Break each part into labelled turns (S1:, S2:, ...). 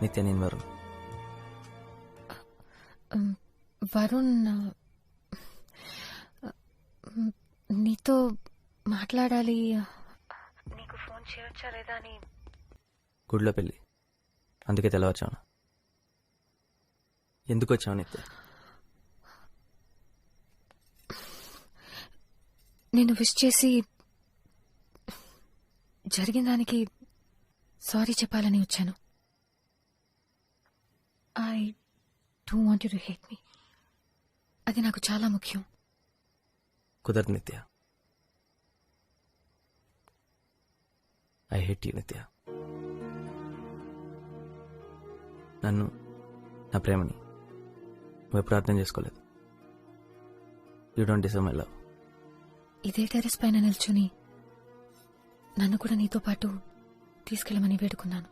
S1: నిత్య, నేను వరుణ్.
S2: వరుణ్, నీతో మాట్లాడాలి. నీకు ఫోన్ చేయొచ్చా లేదా అని.
S1: గుడిలో పెళ్ళి, అందుకే తెలవచ్చాను. ఎందుకు వచ్చావు నిత్య?
S2: నేను విష్ చేసి జరిగిన దానికి సారీ చెప్పాలని వచ్చాను. I don't want you to hate me. అది నాకు చాలా ముఖ్యం.
S1: కుదరదు నిత్య. ఐ హేట్ యూ నిత్య. నన్ను, నా ప్రేమని నువ్వు ఎప్పుడు అర్థం చేసుకోలేదు. You don't deserve my love.
S2: ఇదే టెర్రస్ పైన నిల్చుని నన్ను కూడా నీతో పాటు తీసుకెళ్ళమని వేడుకున్నాను.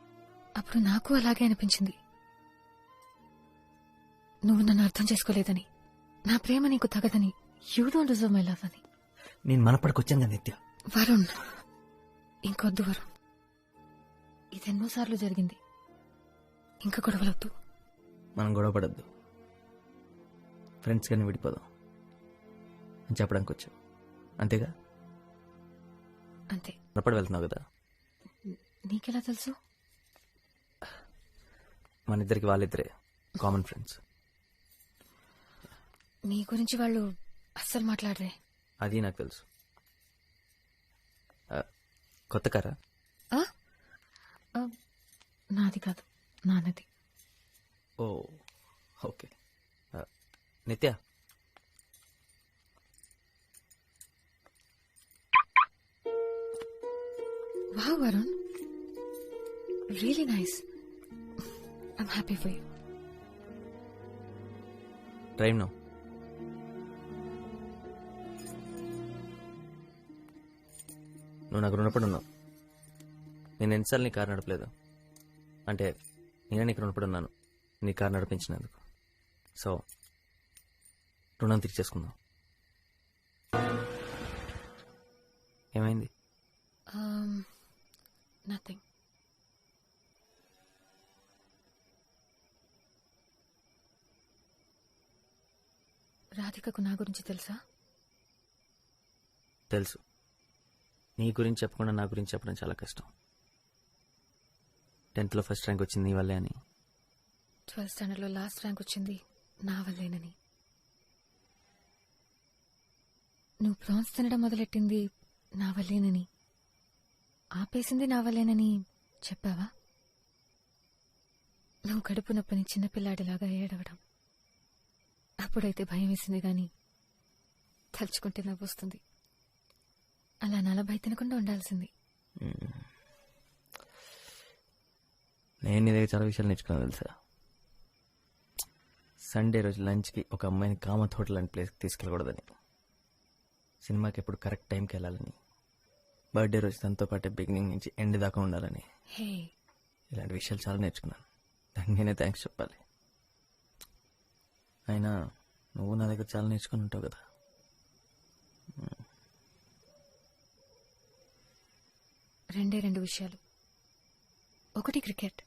S2: అప్పుడు నాకు అలాగే అనిపించింది. నువ్వు నన్ను అర్థం చేసుకోలేదని, నా ప్రేమ నీకు తగదని, you don't deserve my love అని.
S1: నేను మనపడికొచ్చాను కదా నిత్య.
S2: వరుణ్, ఇంకొద్దు వరుణ్. ఇదెన్నోసార్లు జరిగింది. ఇంకా గొడవలొద్దు.
S1: మనం గొడవ పడద్దు, ఫ్రెండ్స్ కానీ విడిపోదాం అని చెప్పడానికి వచ్చావు, అంతేగా?
S2: అంతే.
S1: త్వరపడి వెళ్తున్నావు కదా.
S2: నీకెలా తెలుసు?
S1: మన ఇద్దరికి వాళ్ళిద్దరే కామన్ ఫ్రెండ్స్.
S2: నీ గురించి వాళ్ళు అస్సలు మాట్లాడరే.
S1: అది నాకు తెలుసు. కొత్త కారా?
S2: నాది కాదు, నాన్నది.
S1: Oh okay. Nitya,
S2: wow Varun, really nice. I'm happy for you.
S1: Drive no. నువ్వు నాకు రుణపడి ఉన్నావు. నేను ఎన్నిసార్లు నీ కారు నడపలేదు అంటే నేనే నీకు రుణపడి ఉన్నాను నీ కారు నడిపించినందుకు. సో రుణం తీర్చేసుకుందాం. ఏమైంది?
S2: నథింగ్. రాధికకు నా గురించి తెలుసా?
S1: తెలుసు. నీ గురించి చెప్పకుండా నా గురించి చెప్పడం చాలా కష్టం. 10th లో ఫస్ట్ ర్యాంక్ వచ్చింది నీ వల్లే అని.
S2: 12th స్టాండర్డ్లో లాస్ట్ ర్యాంక్ వచ్చింది నా వల్లేనని. నువ్వు ప్రాన్స్ తినడం మొదలెట్టింది నా వల్లేనని, ఆపేసింది నా వల్లేనని చెప్పావా? నువ్వు కడుపు నొప్పని చిన్నపిల్లాడిలాగా ఏడవడం అప్పుడైతే భయం వేసింది, గాని తలుచుకుంటే నవ్వొస్తుంది. అలా 40 తినకుండా ఉండాల్సింది.
S1: నేను నీ దగ్గర చాలా విషయాలు నేర్చుకున్నాను తెలుసా. సండే రోజు లంచ్కి ఒక అమ్మాయిని కామత్ హోటల్ లాంటి ప్లేస్కి తీసుకెళ్ళకూడదని, సినిమాకి ఎప్పుడు కరెక్ట్ టైంకి వెళ్ళాలని, బర్త్డే రోజు తనతో పాటే బిగినింగ్ నుంచి ఎండ్ దాకా ఉండాలని, ఇలాంటి విషయాలు చాలా నేర్చుకున్నాను. దానికి నేనే థ్యాంక్స్ చెప్పాలి. అయినా నువ్వు నా దగ్గర చాలా నేర్చుకుని ఉంటావు కదా.
S2: రెండు విషయాలు. ఒకటి క్రికెట్.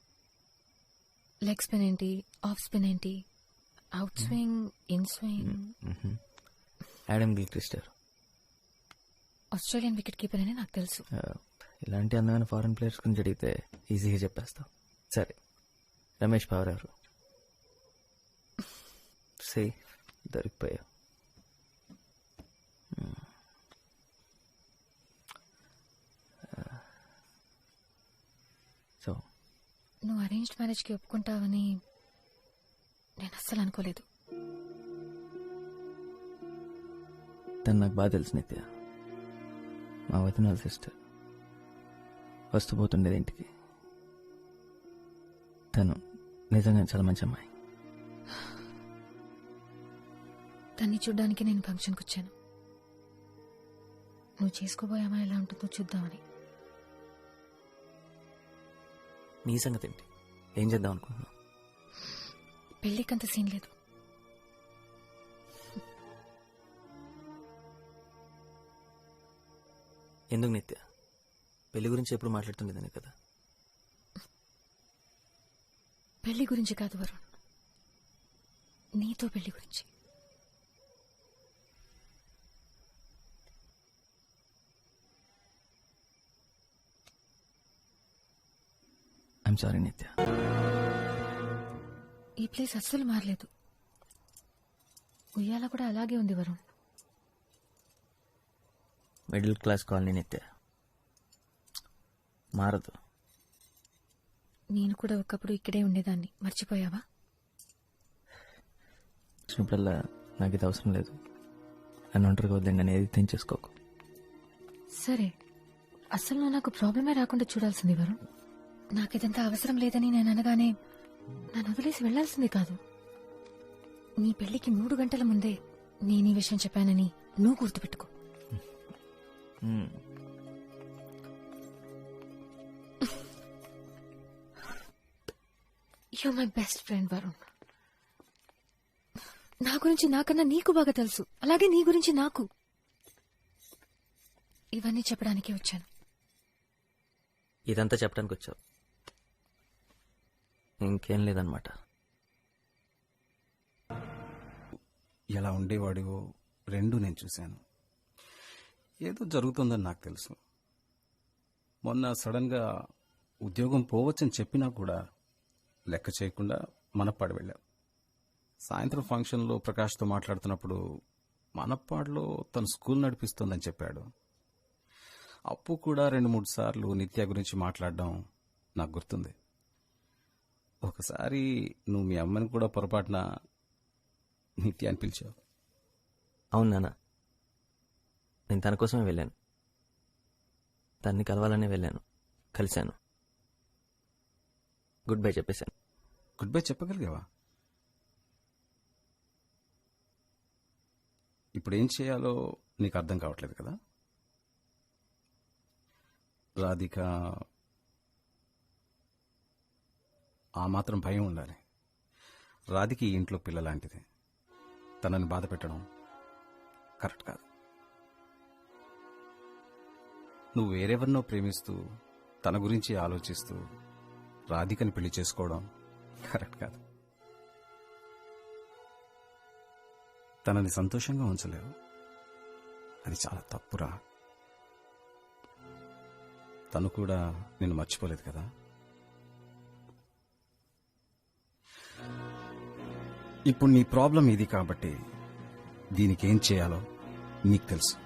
S2: లెగ్ స్పిన్ ఏంటి, ఆఫ్ స్పిన్ ఏంటి, out swing, in swing.
S1: Adam Gilchrist
S2: Australian wicket keeper అని నాకు తెలుసు.
S1: ఇలాంటి అందమైన ఫారెన్ ప్లేయర్స్ గురించి అడిగితే ఈజీగా చెప్పేస్తావు. సరే, రమేష్ పవార్ ఎవరు? సే దొరికిపోయా. సో
S2: నువ్వు అరేంజ్డ్ మ్యారేజ్కి ఒప్పుకుంటావని నేను అస్సలు అనుకోలేదు.
S1: తను నాకు బాగా తెలుసు నిత్య. మా వదిన సిస్టర్. వస్తూ పోతుండేది ఇంటికి. తను నిజంగా చాలా మంచి అమ్మాయి.
S2: తన్ని చూడ్డానికి నేను ఫంక్షన్కి వచ్చాను. నువ్వు చేసుకోబోయే అమ్మాయి ఎలా ఉంటుందో చూద్దామని.
S1: నీ సంగతి ఏంటి? ఏం చేద్దాం అనుకుంటున్నావు?
S2: పెళ్ళికంత సీన్ లేదు.
S1: ఎందుకు నిత్య? పెళ్లి గురించి ఎప్పుడు మాట్లాడుతుండేదాన్ని కదా.
S2: పెళ్లి గురించి కాదు వరుణ్, నీతో పెళ్లి గురించి.
S1: ఐఎమ్ సారీ నిత్య.
S2: ఈ ప్లేస్ అస్సలు మారలేదు. ఉయ్యాల కూడా అలాగే ఉంది వరుణ్.
S1: మిడిల్ క్లాస్ కాలనీ నిత్య, మారదు.
S2: నేను కూడా ఒకప్పుడు ఇక్కడే ఉండేదాన్ని, మర్చిపోయావా?
S1: వచ్చినప్పుడల్లా నాకు ఇది అవసరం లేదు, నన్ను ఒంటరిగా వద్దండి అని ఏది తెంచేసుకోకు.
S2: సరే, అసలు నువ్వు నాకు ప్రాబ్లమే రాకుండా చూడాల్సింది వరుణ్. నాకిదంతా అవసరం లేదని నేను అనగానే నన్ను వదిలేసి వెళ్లాల్సింది కాదు. నీ పెళ్లికి 3 గంటల ముందే నేను ఈ విషయం చెప్పానని నువ్వు గుర్తుపెట్టుకో. You my best friend Varun. నా గురించి నాకన్నా నీకు బాగా తెలుసు, అలాగే నీ గురించి నాకు. ఇవన్నీ చెప్పడానికే వచ్చాను.
S1: ఇదంతా చెప్పడానికి వచ్చావు, ఇంకేం లేదనమాట.
S3: ఎలా ఉండేవాడివో రెండు నేను చూశాను. ఏదో జరుగుతుందని నాకు తెలుసు. మొన్న సడన్గా ఉద్యోగం పోవచ్చని చెప్పినా కూడా లెక్క చేయకుండా మనప్పాడు వెళ్ళాం. సాయంత్రం ఫంక్షన్లో ప్రకాష్తో మాట్లాడుతున్నప్పుడు మనప్పాడులో తను స్కూల్ నడిపిస్తోందని చెప్పాడు. అప్పు కూడా 2-3 సార్లు నిత్య గురించి మాట్లాడడం నాకు గుర్తుంది. ఒకసారి నువ్వు మీ అమ్మని కూడా పొరపాటున నిత్య అని పిలిచావు.
S1: అవును నాన్న, నేను తన కోసమే వెళ్ళాను, తన్ని కలవాలనే వెళ్ళాను, కలిశాను, గుడ్ బై చెప్పేశాను.
S3: గుడ్ బై చెప్పగలిగావా? ఇప్పుడు ఏం చేయాలో నీకు అర్థం కావట్లేదు కదా? రాధిక, ఆ మాత్రం భయం ఉండాలి. రాధిక ఈ ఇంట్లో పిల్లలాంటిది. తనని బాధ పెట్టడం కరెక్ట్ కాదు. నువ్వు వేరెవరినో ప్రేమిస్తూ తన గురించి ఆలోచిస్తూ రాధికని పెళ్లి చేసుకోవడం కరెక్ట్ కాదు. తనని సంతోషంగా ఉంచలేవు, అది చాలా తప్పురా. తను కూడా నిన్ను మర్చిపోలేదు కదా. ఇప్పుడు నీ ప్రాబ్లం ఇది కాబట్టి దీనికి ఏం చేయాలో నీకు తెలుసు.